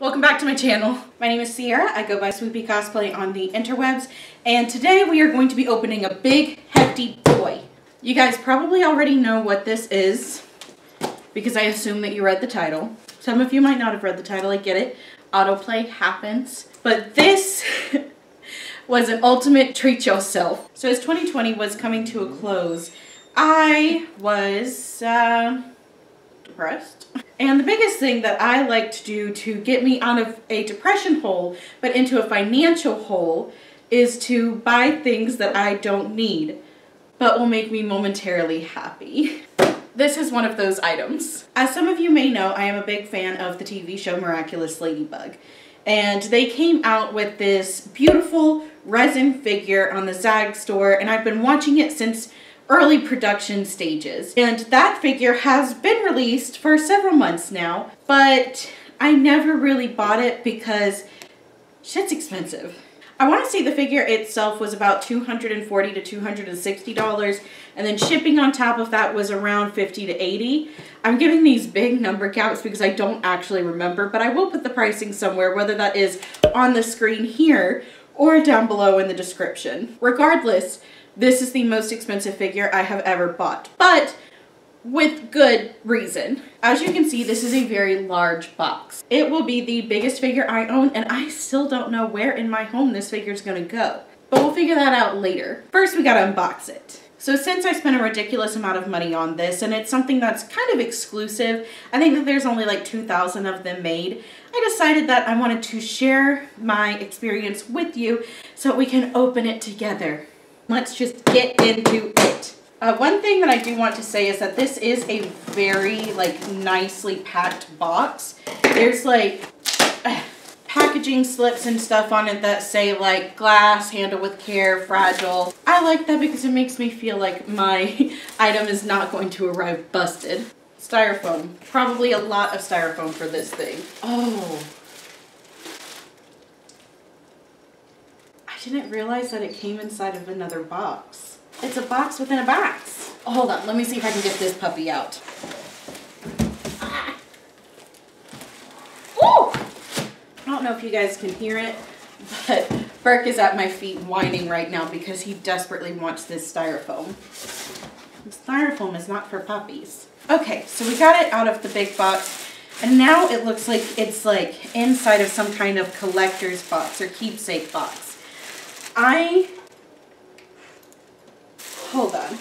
Welcome back to my channel. My name is Sierra. I go by Swoopy Cosplay on the interwebs, and today we are going to be opening a big, hefty toy. You guys probably already know what this is because I assume that you read the title. Some of you might not have read the title, I get it. Autoplay happens. But this was an ultimate treat yourself. So as 2020 was coming to a close, I was depressed. And the biggest thing that I like to do to get me out of a depression hole, but into a financial hole, is to buy things that I don't need, but will make me momentarily happy. This is one of those items. As some of you may know, I am a big fan of the TV show Miraculous Ladybug. And they came out with this beautiful resin figure on the Zag store, and I've been watching it since early production stages. And that figure has been released for several months now, but I never really bought it because shit's expensive. I want to say the figure itself was about $240 to $260, and then shipping on top of that was around $50 to $80. I'm giving these big number counts because I don't actually remember, but I will put the pricing somewhere, whether that is on the screen here or down below in the description. Regardless, this is the most expensive figure I have ever bought, but with good reason. As you can see, this is a very large box. It will be the biggest figure I own, and I still don't know where in my home this figure is going to go. But we'll figure that out later. First, we gotta unbox it. So since I spent a ridiculous amount of money on this, and it's something that's kind of exclusive, I think that there's only like 2,000 of them made, I decided that I wanted to share my experience with you so we can open it together. Let's just get into it. One thing that I do want to say is that this is a very nicely packed box. There's packaging slips and stuff on it that say like glass, handle with care, fragile. I like that because it makes me feel like my item is not going to arrive busted. Styrofoam. Probably a lot of styrofoam for this thing. Oh. I didn't realize that it came inside of another box. It's a box within a box. Oh, hold on, let me see if I can get this puppy out. Ah. Ooh! I don't know if you guys can hear it, but Burke is at my feet whining right now because he desperately wants this styrofoam. The styrofoam is not for puppies. Okay, so we got it out of the big box, and now it looks like it's inside of some kind of collector's box or keepsake box. Hold on.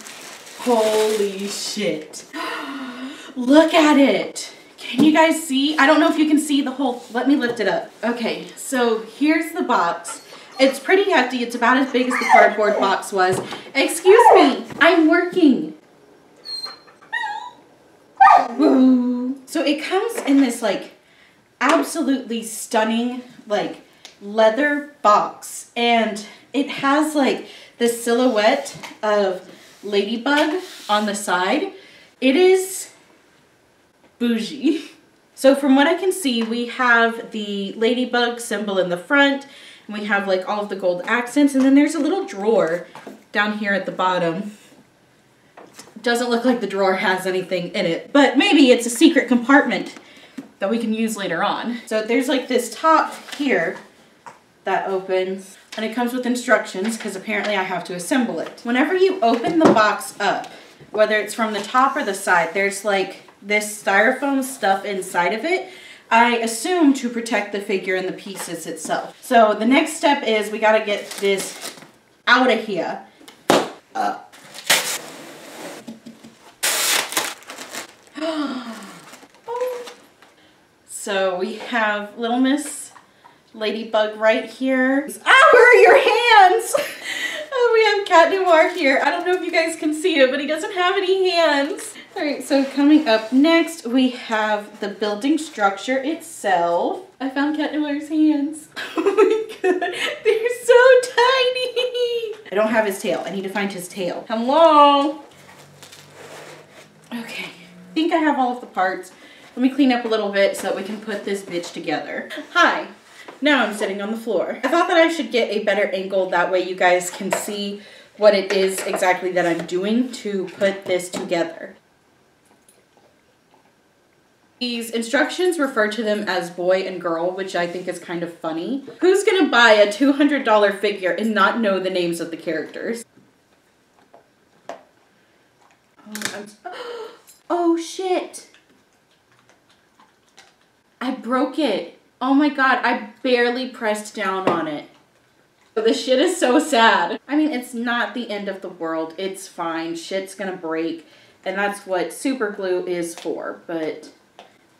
Holy shit. Look at it. Can you guys see? I don't know if you can see the whole, let me lift it up. Okay, so here's the box. It's pretty hefty. It's about as big as the cardboard box was. Excuse me, I'm working. Woo. So it comes in this absolutely stunning leather box, and it has the silhouette of Ladybug on the side. It is bougie. So from what I can see, we have the Ladybug symbol in the front, and we have all of the gold accents, and then there's a little drawer down here at the bottom. Doesn't look like the drawer has anything in it, but maybe it's a secret compartment that we can use later on. So there's this top here that opens, and it comes with instructions because apparently I have to assemble it. Whenever you open the box up, whether it's from the top or the side, there's this styrofoam stuff inside of it, I assume to protect the figure and the pieces itself. So the next step is we gotta get this out of here. So we have Little Miss Ladybug right here. Ah, where are your hands? Oh, we have Cat Noir here. I don't know if you guys can see it, but he doesn't have any hands. All right, so coming up next, we have the building structure itself. I found Cat Noir's hands. Oh my god, they're so tiny. I don't have his tail. I need to find his tail. Hello? Okay, I think I have all of the parts. Let me clean up a little bit so that we can put this bitch together. Hi. Now I'm sitting on the floor. I thought that I should get a better angle, that way you guys can see what it is exactly that I'm doing to put this together. These instructions refer to them as boy and girl, which I think is kind of funny. Who's gonna buy a $200 figure and not know the names of the characters? Oh shit! I broke it. Oh my god, I barely pressed down on it. This shit is so sad. I mean, it's not the end of the world. It's fine. Shit's gonna break. And that's what super glue is for, but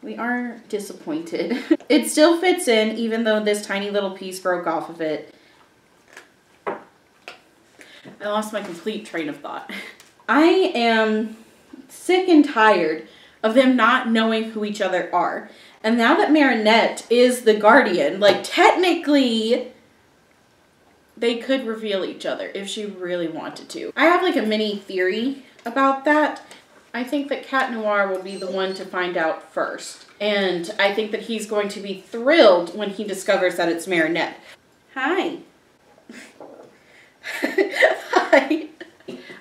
we are disappointed. It still fits in, even though this tiny little piece broke off of it. I lost my complete train of thought. I am sick and tired of them not knowing who each other are. And now that Marinette is the guardian, like technically they could reveal each other if she really wanted to. I have like a mini theory about that. I think that Cat Noir will be the one to find out first. And I think that he's going to be thrilled when he discovers that it's Marinette. Hi. Hi.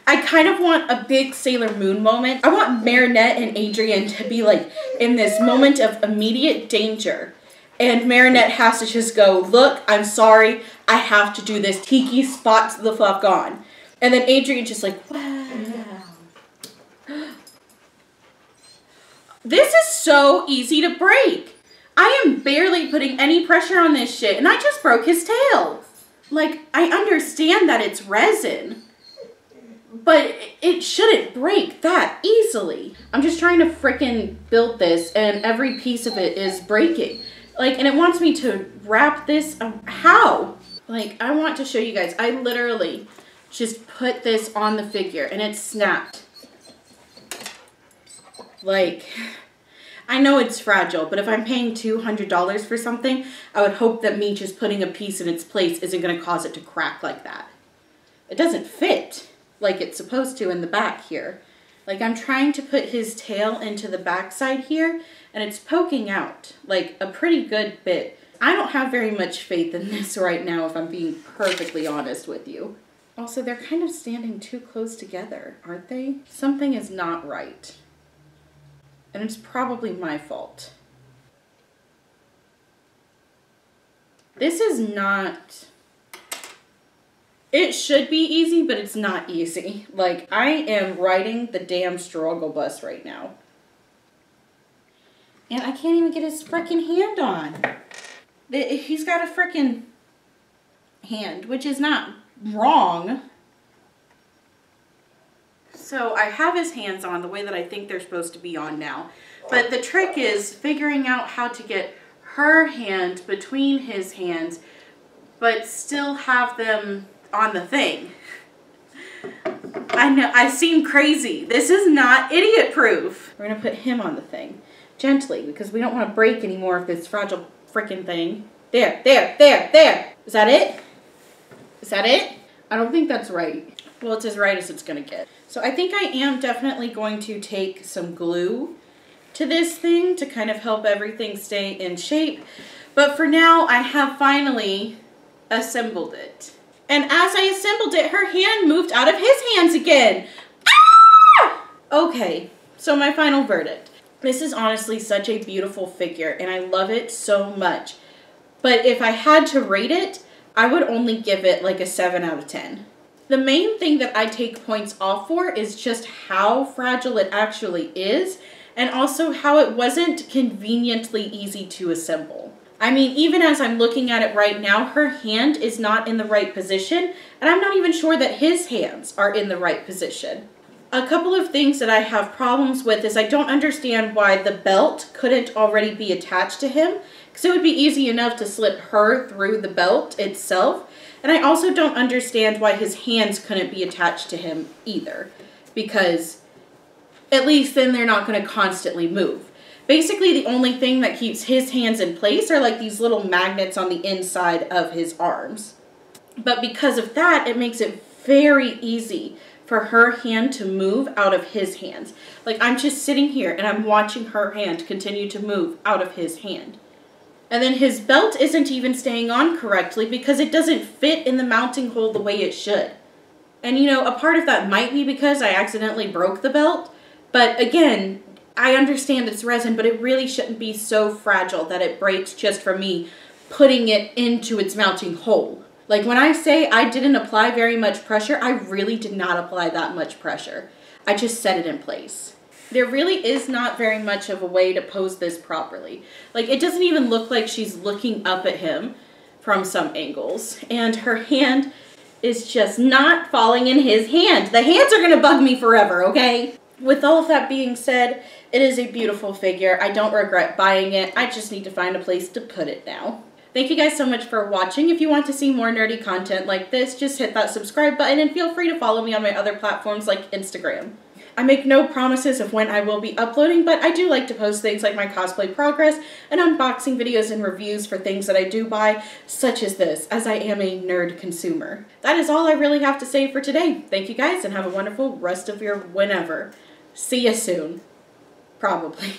I kind of want a big Sailor Moon moment. I want Marinette and Adrien to be like in this moment of immediate danger. And Marinette has to just go, look, I'm sorry, I have to do this. Tiki spots the fuck on. And then Adrien just like, wow. This is so easy to break. I am barely putting any pressure on this shit and I just broke his tail. Like, I understand that it's resin, but it shouldn't break that easily. I'm just trying to frickin' build this and every piece of it is breaking. Like, and it wants me to wrap this, how? Like, I want to show you guys, I literally just put this on the figure and it snapped. Like, I know it's fragile, but if I'm paying $200 for something, I would hope that me just putting a piece in its place isn't gonna cause it to crack like that. It doesn't fit like it's supposed to in the back here. Like, I'm trying to put his tail into the back side here, and it's poking out, like, a pretty good bit. I don't have very much faith in this right now, if I'm being perfectly honest with you. Also, they're kind of standing too close together, aren't they? Something is not right. And it's probably my fault. This is not... It should be easy, but it's not easy. Like, I am riding the damn struggle bus right now. And I can't even get his frickin' hand on. He's got a frickin' hand, which is not wrong. So I have his hands on the way that I think they're supposed to be on now. But the trick is figuring out how to get her hand between his hands, but still have them on the thing. I know, I seem crazy. This is not idiot proof. We're gonna put him on the thing. Gently, because we don't want to break any more of this fragile frickin' thing. There, there, there, there. Is that it? Is that it? I don't think that's right. Well, it's as right as it's gonna get. So I think I am definitely going to take some glue to this thing to kind of help everything stay in shape. But for now, I have finally assembled it. And as I assembled it, her hand moved out of his hands again. Ah! Okay, so my final verdict. This is honestly such a beautiful figure and I love it so much. But if I had to rate it, I would only give it like a 7 out of 10. The main thing that I take points off for is just how fragile it actually is and also how it wasn't conveniently easy to assemble. I mean, even as I'm looking at it right now, her hand is not in the right position, and I'm not even sure that his hands are in the right position. A couple of things that I have problems with is I don't understand why the belt couldn't already be attached to him, because it would be easy enough to slip her through the belt itself. And I also don't understand why his hands couldn't be attached to him either, because at least then they're not going to constantly move. Basically, the only thing that keeps his hands in place are like these little magnets on the inside of his arms. But because of that, it makes it very easy for her hand to move out of his hands. Like, I'm just sitting here and I'm watching her hand continue to move out of his hand. And then his belt isn't even staying on correctly because it doesn't fit in the mounting hole the way it should. And you know, a part of that might be because I accidentally broke the belt. But again, I understand it's resin, but it really shouldn't be so fragile that it breaks just from me putting it into its mounting hole. Like when I say I didn't apply very much pressure, I really did not apply that much pressure. I just set it in place. There really is not very much of a way to pose this properly. Like it doesn't even look like she's looking up at him from some angles. And her hand is just not falling in his hand. The hands are gonna bug me forever, okay? With all of that being said, it is a beautiful figure. I don't regret buying it. I just need to find a place to put it now. Thank you guys so much for watching. If you want to see more nerdy content like this, just hit that subscribe button and feel free to follow me on my other platforms like Instagram. I make no promises of when I will be uploading, but I do like to post things like my cosplay progress and unboxing videos and reviews for things that I do buy, such as this, as I am a nerd consumer. That is all I really have to say for today. Thank you guys and have a wonderful rest of your whenever. See you soon. Probably.